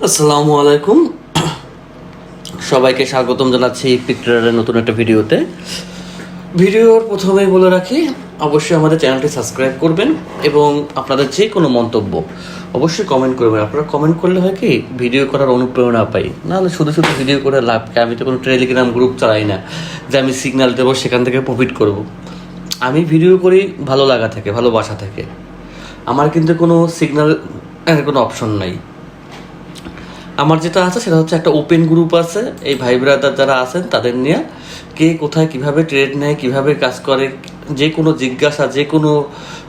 আসসালামু আলাইকুম, সবাইকে স্বাগতম জানাচ্ছি পিকচারের নতুন একটা ভিডিওতে। ভিডিওর প্রথমেই বলে রাখি, অবশ্যই আমাদের চ্যানেলটি সাবস্ক্রাইব করবেন এবং আপনাদের যে কোনো মন্তব্য অবশ্যই কমেন্ট করবেন। আপনারা কমেন্ট করলে হয় কি, ভিডিও করার অনুপ্রেরণা পাই। নাহলে শুধু শুধু ভিডিও করে লাভ কি? আমি তো কোনো টেলিগ্রাম গ্রুপ চালাই না যে আমি সিগন্যাল দেবো সেখান থেকে প্রফিট করব। আমি ভিডিও করি ভালো লাগা থেকে, ভালোবাসা থেকে। আমার কিন্তু কোনো সিগন্যাল কোনো অপশন নাই। আমার যেটা আছে সেটা হচ্ছে একটা ওপেন গ্রুপ আছে, এই ভাই ব্রাদার যারা আছেন তাদের নিয়ে কে কোথায় কিভাবে ট্রেড নেয়, কিভাবে কাজ করে, যে কোনো জিজ্ঞাসা, যে কোনো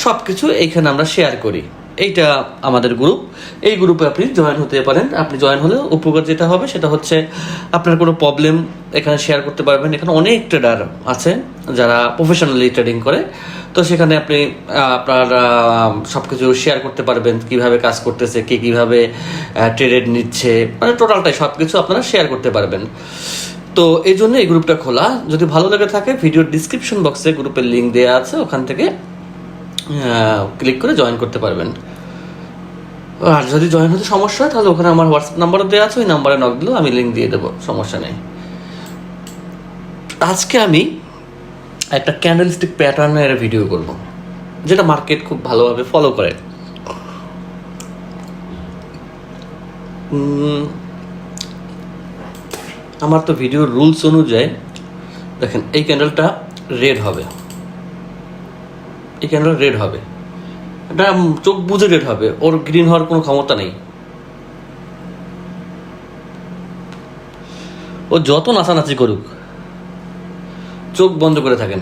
সব কিছু এইখানে আমরা শেয়ার করি। এইটা আমাদের গ্রুপ। এই গ্রুপে আপনি জয়েন হতে পারেন। আপনি জয়েন হলে উপকার যেটা হবে সেটা হচ্ছে আপনার কোনো প্রবলেম এখানে শেয়ার করতে পারবেন। এখানে অনেক ট্রেডার আছে যারা প্রফেশনালি ট্রেডিং করে, তো সেখানে আপনি আপনার সব কিছু শেয়ার করতে পারবেন, কিভাবে কাজ করতেছে, কে কীভাবে ট্রেড নিচ্ছে, মানে টোটালটাই সব কিছু আপনারা শেয়ার করতে পারবেন। তো এই জন্য এই গ্রুপটা খোলা। যদি ভালো লেগে থাকে, ভিডিওর ডিসক্রিপশন বক্সে গ্রুপের লিঙ্ক দেওয়া আছে, ওখান থেকে ক্লিক করে জয়েন করতে পারবেন। আর যদি জয়েন হতে সমস্যা হয় তাহলে ওখানে আমার হোয়াটসঅ্যাপ নাম্বারও দেওয়া আছে, ওই নাম্বারে নক দিলেও আমি লিঙ্ক দিয়ে দেবো, সমস্যা নেই। আজকে আমি একটা ক্যান্ডেলস্টিক প্যাটার্নের ভিডিও করব, যেটা মার্কেট খুব ভালোভাবে ফলো করে। আমার তো ভিডিওর রুলস অনুযায়ী দেখেন, এই ক্যান্ডেলটা রেড হবে, এই ক্যান্ডেল রেড হবে, এটা চোখ বুঝে রেড হবে, ওর গ্রিন হওয়ার কোনো ক্ষমতা নেই। ও যত নাচানাচি করুক, চোখ বন্ধ করে থাকেন,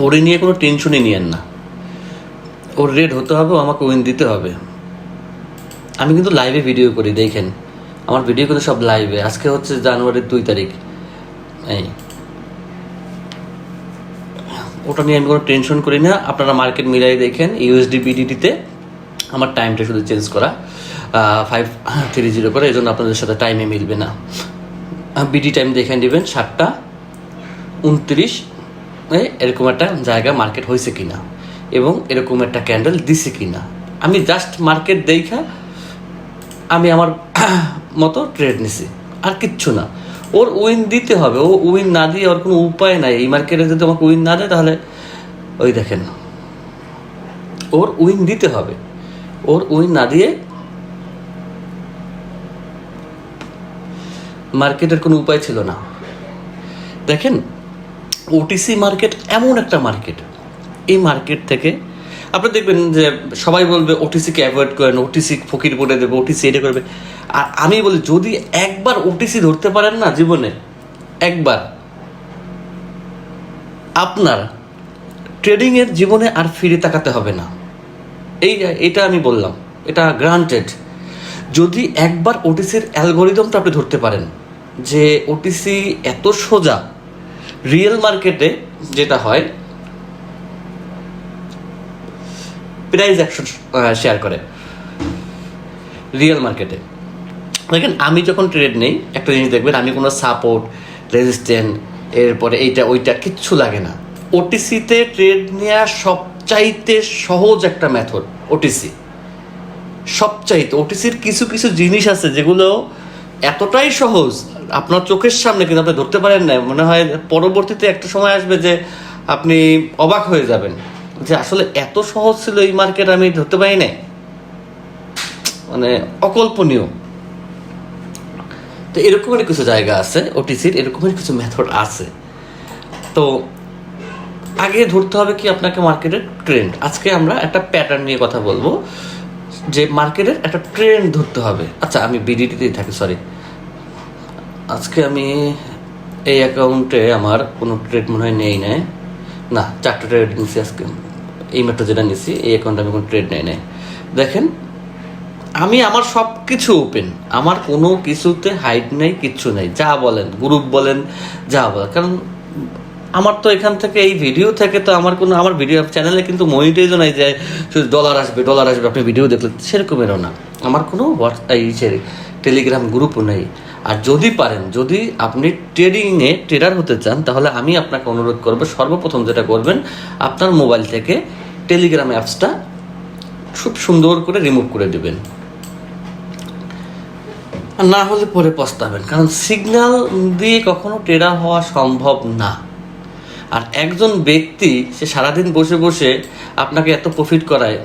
ওরে নিয়ে কোনো টেনশনই নিয়েন না। ওর রেড হতে হবে, আমাকে উইন দিতে হবে। আমি কিন্তু লাইভে ভিডিও করি, দেখেন আমার ভিডিও কিন্তু সব লাইভে। আজকে হচ্ছে জানুয়ারির 2 তারিখ। এই ওটা নিয়ে আমি কোনো টেনশন করি না। আপনারা মার্কেট মিলাই দেখেন, ইউএসডি বিডিটিতে আমার টাইমটা শুধু চেঞ্জ করা 5:30 করে, এই জন্য আপনাদের সাথে টাইমে মিলবে না। বিডি টাইম দেখে নেবেন 7:29, এরকম একটা জায়গা মার্কেট হয়েছে কিনা এবং এরকম একটা ক্যান্ডেল দিছে কিনা। আমি জাস্ট মার্কেট দেখা আমি আমার মতো ট্রেড নিছি, আর কিচ্ছু না। ওর উইন দিতে হবে, ও উইন না দিয়ে ওর কোনো উপায় নাই। এই মার্কেটে যদি আমাকে উইন না দেয় তাহলে ওই দেখেন, ওর উইন দিতে হবে। ওর উইন না দিয়ে মার্কেটের কোনো উপায় ছিল না। দেখেন, ওটিসি মার্কেট এমন একটা মার্কেট, এই মার্কেট থেকে আপনি দেখবেন যে সবাই বলবে ওটিসিকে অ্যাভয়েড করেন, ওটিসি ফকির বলে দেবে, ওটিসি এটা করবে। আর আমি বলি, যদি একবার ওটিসি ধরতে পারেন না জীবনে, একবার, আপনার ট্রেডিংয়ের জীবনে আর ফিরে তাকাতে হবে না। এটা আমি বললাম, এটা গ্রান্টেড। যদি একবার ওটিসির অ্যালগোরিদমটা আপনি ধরতে পারেন যে ওটিসি এত সোজা, রিয়েল মার্কেটে যেটা হয় প্রাইস অ্যাকশন শেয়ার করে রিয়েল মার্কেটে। দেখেন, আমি যখন ট্রেড নেই, একটা জিনিস দেখবেন, আমি কোনো সাপোর্ট, রেজিস্ট্যান্ট, এরপরে এইটা ওইটা কিচ্ছু লাগে না। ওটিসিতে ট্রেড নেওয়া সবচাইতে সহজ একটা মেথড ওটিসি, সবচাইতে। ওটিসির কিছু কিছু জিনিস আছে যেগুলো এতটাই সহজ, আপনার চোখের সামনে, কিন্তু আপনি ধরতে পারেন না। মনে হয় পরবর্তীতে একটা সময় আসবে যে আপনি অবাক হয়ে যাবেন যে আসলে এত সহজ ছিল এই মার্কেট, আমি ধরতে পারি না, মানে অকল্পনীয়। তো এরকমের কিছু জায়গা আছে ওটিসির, এরকমের কিছু মেথড আছে। তো আগে ধরতে হবে কি আপনাকে মার্কেটের ট্রেন্ড। আজকে আমরা একটা প্যাটার্ন নিয়ে কথা বলবো, যে মার্কেটের একটা ট্রেন্ড ধরতে হবে। আচ্ছা, আমি বিডিটিতেই থাকি, সরি। আজকে আমি এই অ্যাকাউন্টে আমার কোনো ট্রেড মনে হয় নেই নাই, না 4টা ট্রেড নিছি আজকে। এই মাত্র যেটা নিছি, এই অ্যাকাউন্টে আমি কোনো ট্রেড নেই নাই। দেখেন, আমি আমার সব কিছু ওপেন, আমার কোনো কিছুতে হাইড নেই, কিচ্ছু নেই। যা বলেন, গ্রুপ বলেন, যা বলেন, কারণ আমার তো এখান থেকে, এই ভিডিও থেকে তো আমার কোনো, আমার ভিডিও চ্যানেলে কিন্তু মনিটাইজও নাই যে শুধু ডলার আসবে আপনি ভিডিও দেখলেন, সেরকমেরও না। আমার কোনো টেলিগ্রাম গ্রুপও নেই। আর যদি পারেন, যদি আপনি ট্রেডিংয়ে ট্রেডার হতে চান, তাহলে আমি আপনাকে অনুরোধ করবো, সর্বপ্রথম যেটা করবেন, আপনার মোবাইল থেকে টেলিগ্রাম অ্যাপসটা খুব সুন্দর করে রিমুভ করে দেবেন। আর না হলে পরে পস্তাবেন, কারণ সিগন্যাল দিয়ে কখনো ট্রেডার হওয়া সম্ভব না। আর একজন ব্যক্তি সে সারাদিন বসে বসে আপনাকে এত প্রফিট করায়,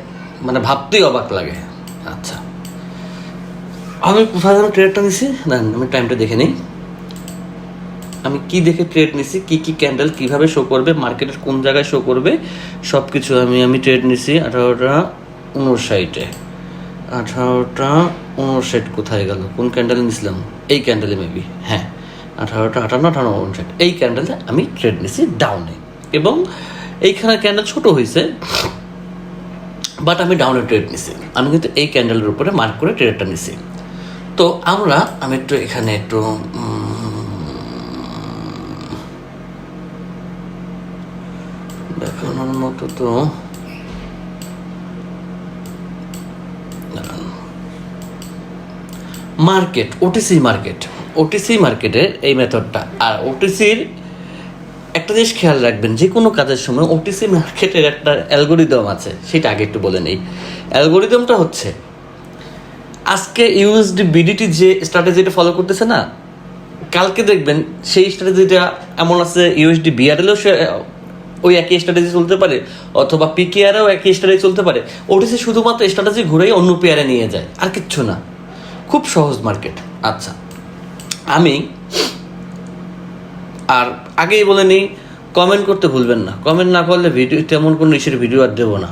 মানে ভাবতেই অবাক লাগে। আচ্ছা, আমি কোথায় যেন ট্রেডটা নিছি, না আমি টাইমটা দেখে নিই। আমি কি দেখে ট্রেড নিছি, কি কি ক্যান্ডেল কিভাবে শো করবে, মার্কেটের কোন জায়গায় শো করবে, সব কিছু আমি ট্রেড নিছি 18টা 59-এ। 18টা 59 কোথায় গেল, কোন ক্যান্ডেলে নিছিলাম? এই ক্যান্ডেলে মেবি, হ্যাঁ 18টা 58 58 59, এই ক্যান্ডেলে আমি ট্রেড নিছি ডাউনে। এবং এইখানে ক্যান্ডেল ছোট হয়েছে, বাট আমি ডাউনে ট্রেড নিছি। আমি কিন্তু এই ক্যান্ডেলের উপরে মার্ক করে ট্রেডটা নিছি। তো আমি একটু এখানে একটু দেখানোর মতো তো মার্কেট, ওটিসি মার্কেটের এই মেথডটা। আর ওটিসির একটা জিনিস খেয়াল রাখবেন, যে কোনো কাজের সময় ওটিসি মার্কেটের একটা অ্যালগোরিদম আছে, সেটা আগে একটু বলে নেই। অ্যালগোরিদমটা হচ্ছে, আজকে ইউএসডি বিডিটি যে স্ট্র্যাটেজিটা ফলো করতেছে না, কালকে দেখবেন সেই স্ট্র্যাটেজিটা এমন আছে ইউএসডি বিআরএলও ওই একই স্ট্র্যাটেজি চলতে পারে, অথবা পিকেআরও একই স্ট্র্যাটেজি চলতে পারে। ওটিসি শুধুমাত্র স্ট্র্যাটেজি ঘুরেই অন্য পেয়ারে নিয়ে যায়, আর কিচ্ছু না। খুব সহজ মার্কেট। আচ্ছা, আমি আর আগেই বলে নিই, কমেন্ট করতে ভুলবেন না। কমেন্ট না করলে ভিডিও, তেমন কোনো ইসের ভিডিও আর দেবো না।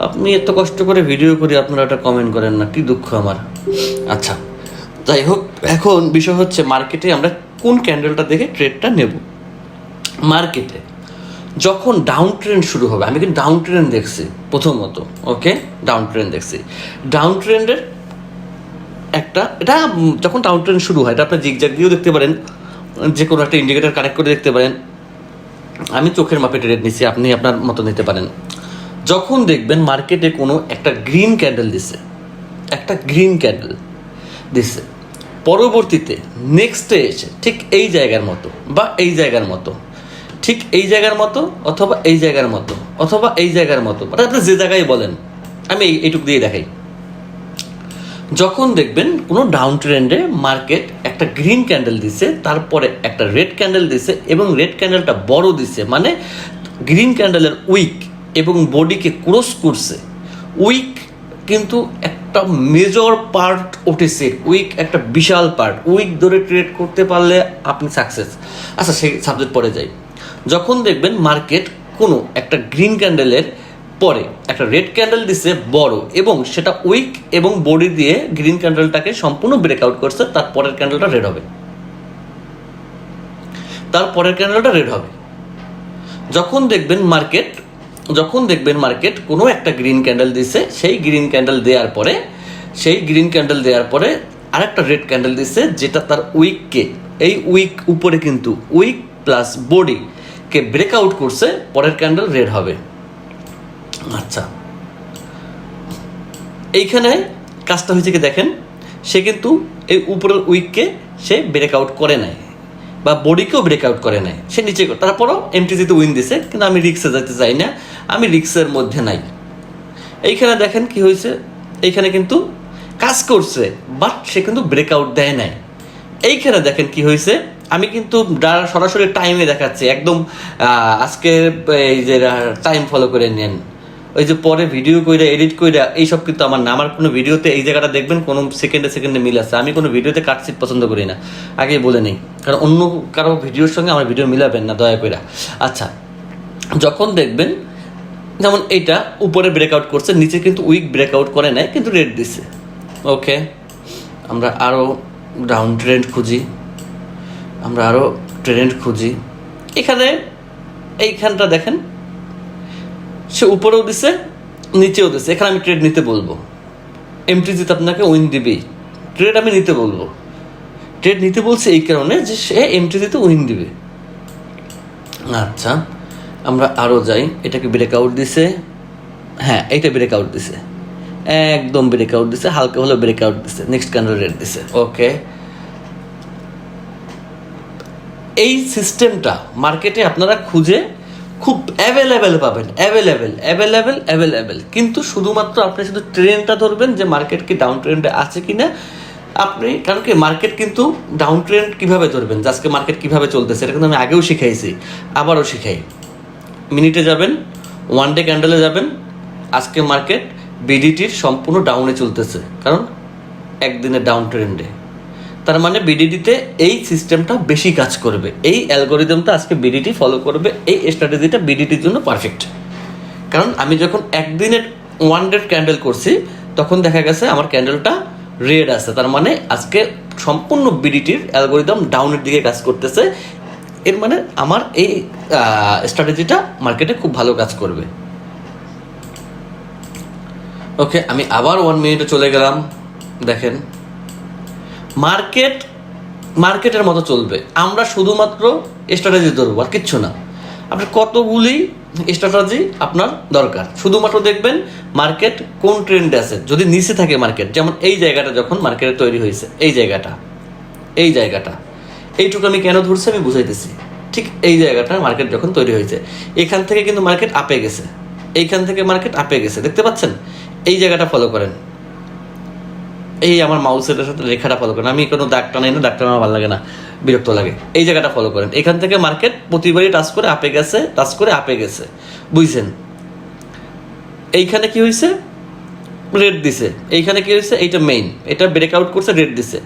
আপনি এত কষ্ট করে ভিডিও করি, আপনারা একটা কমেন্ট করেন না, কি দুঃখ আমার। আচ্ছা, যাই হোক, এখন বিষয় হচ্ছে মার্কেটে আমরা কোন ক্যান্ডেলটা দেখে ট্রেডটা নেব। মার্কেটে যখন ডাউন ট্রেন্ড শুরু হবে, আমি কিন্তু ডাউন ট্রেন্ড দেখছি প্রথমত, ওকে, ডাউন ট্রেন্ড দেখছি। ডাউন ট্রেন্ডের এটা যখন ডাউন ট্রেন্ড শুরু হয়, এটা আপনি জিগজ্যাগ দিয়েও দেখতে পারেন, যে কোনো একটা ইন্ডিকেটর কানেক্ট করে দেখতে পারেন। আমি চোখের মাপে ট্রেড নিচ্ছি, আপনি আপনার মতো নিতে পারেন। যখন দেখবেন মার্কেটে কোনো একটা গ্রিন ক্যান্ডেল দিছে, পরবর্তীতে নেক্সটে এসে ঠিক এই জায়গার মতো বা এই জায়গার মতো, ঠিক এই জায়গার মতো অথবা এই জায়গার মতো অথবা এই জায়গার মতো, মানে আপনি যে জায়গায় বলেন, আমি এইটুক দিয়ে দেখাই। যখন দেখবেন কোনো ডাউন ট্রেন্ডে মার্কেট একটা গ্রিন ক্যান্ডেল দিছে, তারপরে একটা রেড ক্যান্ডেল দিছে, এবং রেড ক্যান্ডেলটা বড় দিছে, মানে গ্রিন ক্যান্ডেলের উইক এবং বডিকে ক্রস করছে। উইক কিন্তু একটা মেজর পার্ট ওটিসির, উইক একটা বিশাল পার্ট। উইক ধরে ট্রেড করতে পারলে আপনি সাকসেস। আচ্ছা, সেই সাবজেক্ট পরে যাই। যখন দেখবেন মার্কেট কোনো একটা গ্রিন ক্যান্ডেলের পরে একটা রেড ক্যান্ডেল দিছে বড়, এবং সেটা উইক এবং বডি দিয়ে গ্রিন ক্যান্ডেলটাকে সম্পূর্ণ ব্রেকআউট করছে, তারপরের ক্যান্ডেলটা রেড হবে। যখন দেখবেন মার্কেট কোনো একটা গ্রিন ক্যান্ডেল দিছে, সেই গ্রিন ক্যান্ডেল দেওয়ার পরে আরেকটা রেড ক্যান্ডেল দিছে, যেটা তার উইককে, এই উইক উপরে কিন্তু উইক প্লাস বডিকে ব্রেকআউট করছে, পরের ক্যান্ডেল রেড হবে। আচ্ছা, এইখানে কাজটা হয়েছে কি দেখেন, সে কিন্তু এই উপরের উইককে সে ব্রেকআউট করে নাই, বা বডিকেও ব্রেকআউট করে নাই, সে নিচে, তারপরও এমটিজিতে উইন দিছে। কিন্তু আমি রিক্সে যেতে চাই না, আমি রিক্সের মধ্যে নাই। এইখানে দেখেন কি হয়েছে, এইখানে কিন্তু কাজ করছে, বাট সে কিন্তু ব্রেকআউট দেয় নাই। এইখানে দেখেন কি হয়েছে, আমি কিন্তু সরাসরি টাইমে দেখাচ্ছি, একদম আজকে এই যে টাইম ফলো করে নেন, ওই যে পরে ভিডিও কইরা এডিট কইরা এইসব কিন্তু আমার না। আমার কোনো ভিডিওতে এই জায়গাটা দেখবেন কোনো সেকেন্ডে মিল আছে। আমি কোনো ভিডিওতে কাটছিট পছন্দ করি না, আগেই বলে নেই, কারণ অন্য কারো ভিডিওর সঙ্গে আমার ভিডিও মিলাবেন না দয়া করে। আচ্ছা, যখন দেখবেন যেমন এইটা উপরে ব্রেকআউট করছে, নিচে কিন্তু উইক ব্রেকআউট করে নাই, কিন্তু রেড দিছে, ওকে। আমরা আরও ডাউন ট্রেন্ড খুঁজি, এইখানটা দেখেন, সে উপরেও দিছে নিচেও দিছে। এখানে আমি ট্রেড নিতে বলবো, এমটিজিতে আপনাকে উইন দিবেই, ট্রেড আমি নিতে বলবো। ট্রেড নিতে বলছে এই কারণে যে সে এমটিজিতে উইন দিবে। আচ্ছা, আমরা আরও যাই। এটাকে ব্রেকআউট দিছে, হ্যাঁ এইটা ব্রেকআউট দিছে, একদম ব্রেকআউট দিছে, হালকা হলেও ব্রেকআউট দিছে, নেক্সট ক্যান্ডেল রেড দিছে, ওকে। এই সিস্টেমটা মার্কেটে আপনারা খুঁজে খুব অ্যাভেলেবেল পাবেন, অ্যাভেলেবেল। কিন্তু শুধুমাত্র আপনি শুধু ট্রেন্ডটা ধরবেন যে মার্কেট কি ডাউন ট্রেন্ডে আছে কিনা, আপনি কারণ কি মার্কেট কিন্তু ডাউন ট্রেন্ড কীভাবে ধরবেন, যে আজকে মার্কেট কীভাবে চলতেছে, এটা কিন্তু আমি আগেও শিখাইছি, আবারও শিখাই। মিনিটে যাবেন, ওয়ান ডে ক্যান্ডেলে যাবেন, আজকে মার্কেট বিডিটির সম্পূর্ণ ডাউনে চলতেছে, কারণ একদিনের ডাউন ট্রেন্ডে। তার মানে বিডিটিতে এই সিস্টেমটা বেশি কাজ করবে, এই অ্যালগোরিদমটা আজকে বিডিটি ফলো করবে, এই স্ট্র্যাটেজিটা বিডিটির জন্য পারফেক্ট। কারণ আমি যখন একদিনের ওয়ান ডে ক্যান্ডেল করছি তখন দেখা গেছে আমার ক্যান্ডেলটা রেড আছে, তার মানে আজকে সম্পূর্ণ বিডিটির অ্যালগোরিদম ডাউনের দিকে কাজ করতেছে। এর মানে আমার এই স্ট্র্যাটেজিটা মার্কেটে খুব ভালো কাজ করবে। ওকে, আমি আবার 1 মিনিটে চলে গেলাম। দেখেন মার্কেটের মতো চলবে, আমরা শুধুমাত্র স্ট্র্যাটেজি ধরবো আর কিচ্ছু না। আপনার কতগুলি স্ট্র্যাটেজি আপনার দরকার, শুধুমাত্র দেখবেন মার্কেট কোন ট্রেন্ডে আছে। যদি নিচে থাকে মার্কেট, যেমন এই জায়গাটা যখন মার্কেটে তৈরি হয়েছে, এই জায়গাটা এইটুকু আমি কেন ধরছি আমি বুঝাইতেছি। ঠিক এই জায়গাটা মার্কেট যখন তৈরি হয়েছে, এখান থেকে কিন্তু মার্কেট আপে গেছে, এইখান থেকে মার্কেট আপে গেছে, দেখতে পাচ্ছেন? এই জায়গাটা ফলো করেন, এই আমার মাউসের সাথে রেখাটা ফলো করেন। আমি কোনো দাগ টানাই না, দাগ টানা আমার ভালো লাগে না, বিরক্ত লাগে। এই জায়গাটা ফলো করেন, এখান থেকে মার্কেট প্রতিবারই টাচ করে আপে গেছে, বুঝছেন? এইখানে কি হয়েছে? রেড দিছে। এইখানে কি হয়েছে? এইটা মেইন, এটা ব্রেকআউট করছে, রেড দিছে।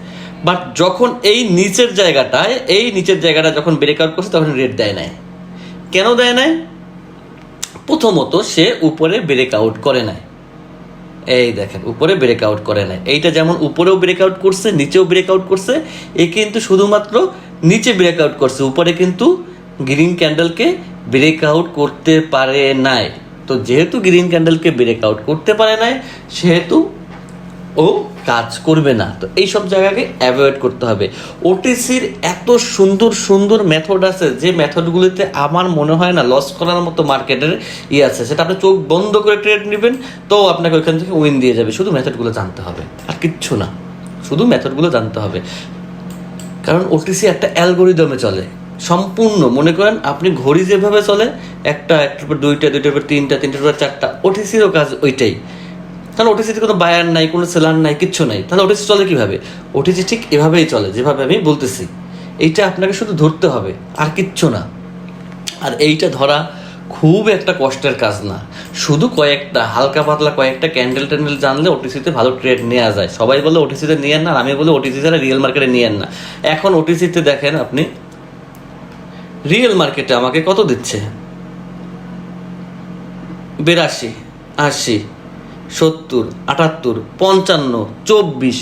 বাট যখন এই নিচের জায়গাটা যখন ব্রেকআউট করছে তখন রেড দেয় নাই। কেন দেয় নাই? প্রথমত সে উপরে ব্রেকআউট করে নাই। এই দেখেন উপরে ব্রেকআউট করে নাই, এইটা যেমন উপরেও ব্রেকআউট করছে, নিচেও ব্রেকআউট করছে। এ কিন্তু শুধুমাত্র নিচে ব্রেকআউট করছে, উপরে কিন্তু গ্রিন ক্যান্ডেলকে ব্রেকআউট করতে পারে নাই। তো যেহেতু গ্রিন ক্যান্ডেলকে ব্রেকআউট করতে পারে নাই, সেহেতু ও কাজ করবে না। তো এইসব জায়গাকে অ্যাভয়েড করতে হবে। ওটিসির এত সুন্দর সুন্দর মেথড আছে, যে মেথডগুলিতে আমার মনে হয় না লস করার মতো মার্কেটের আছে। সেটা আপনি চোখ বন্ধ করে ট্রেড নেবেন তো আপনাকে ওইখান থেকে উইন দিয়ে যাবে। শুধু মেথডগুলো জানতে হবে, আর কিচ্ছু না, শুধু মেথডগুলো জানতে হবে। কারণ ওটিসি একটা অ্যালগোরিদমে চলে সম্পূর্ণ। মনে করেন আপনি ঘড়ি যেভাবে চলে, একটার পর দুইটার পর তিনটার পর চারটা, ওটিসিরও কাজ ওইটাই। তাহলে ওটিসিতে কোনো বায়ার নাই, কোনো সেলার নাই, কিচ্ছু নাই। তাহলে ওটিসি চলে কীভাবে? ওটিসি ঠিক এভাবেই চলে যেভাবে আমি বলতেছি। এইটা আপনাকে শুধু ধরতে হবে, আর কিচ্ছু না। আর এইটা ধরা খুব একটা কষ্টের কাজ না, শুধু হালকা পাতলা কয়েকটা ক্যান্ডেল জানলে ওটিসিতে ভালো ট্রেড নেওয়া যায়। সবাই বলে ওটিসিতে নিয়েন না, আর আমি বলি ওটিসি ছাড়া রিয়েল মার্কেটে নিয়েন না। এখন ওটিসিতে দেখেন আপনি রিয়েল মার্কেটে আমাকে কত দিচ্ছে? 82, 80, 70, 78, 55, 24।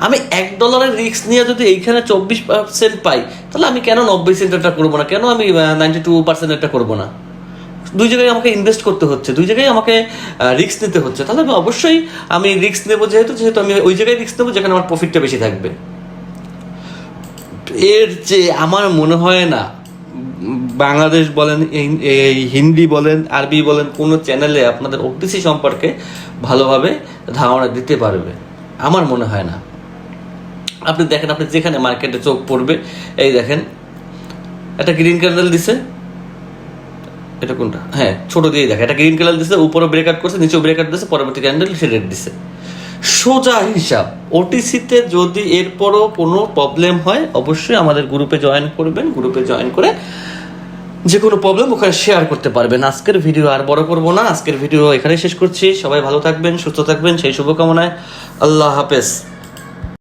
আমি $1 রিস্ক নিয়ে যদি এইখানে 24% পাই, তাহলে আমি কেন 90% করবো না? কেন আমি 92% করবো না? দুই জায়গায় আমাকে ইনভেস্ট করতে হচ্ছে, দুই জায়গায় আমাকে রিস্ক নিতে হচ্ছে। তাহলে আমি অবশ্যই রিস্ক নেবো, যেহেতু আমি ওই জায়গায় রিস্ক নেবো যেখানে আমার প্রফিটটা বেশি থাকবে। এর চেয়ে আমার মনে হয় না বাংলাদেশ বলেন, এই হিন্দি বলেন, আরবি বলেন, কোনো চ্যানেলে আপনাদের ওটিসি সম্পর্কে ভালোভাবে ধারণা দিতে পারবে, আমার মনে হয় না। আপনি দেখেন, আপনি যেখানে মার্কেটে চোখ পড়বে, এই দেখেন একটা গ্রিন ক্যান্ডেল দিছে, এটা কোনটা? হ্যাঁ, ছোট দিয়ে দেখেন, একটা গ্রিন ক্যান্ডেল দিছে, উপরে ব্রেকআউট করছে, নিচেও ব্রেকআউট দিছে, পরবর্তী ক্যান্ডেল সে রেড দিছে। সোজা হিসাব। ওটিসিতে যদি এরপরও কোনো প্রবলেম হয়, অবশ্যই আমাদের গ্রুপে জয়েন করবেন। গ্রুপে জয়েন করে যে কোনো প্রবলেম ওখানে শেয়ার করতে পারবেন। আজকের ভিডিও আর বড় করবো না, আজকের ভিডিও এখানে শেষ করছি। সবাই ভালো থাকবেন, সুস্থ থাকবেন, সেই শুভকামনায়। আল্লাহ হাফেজ।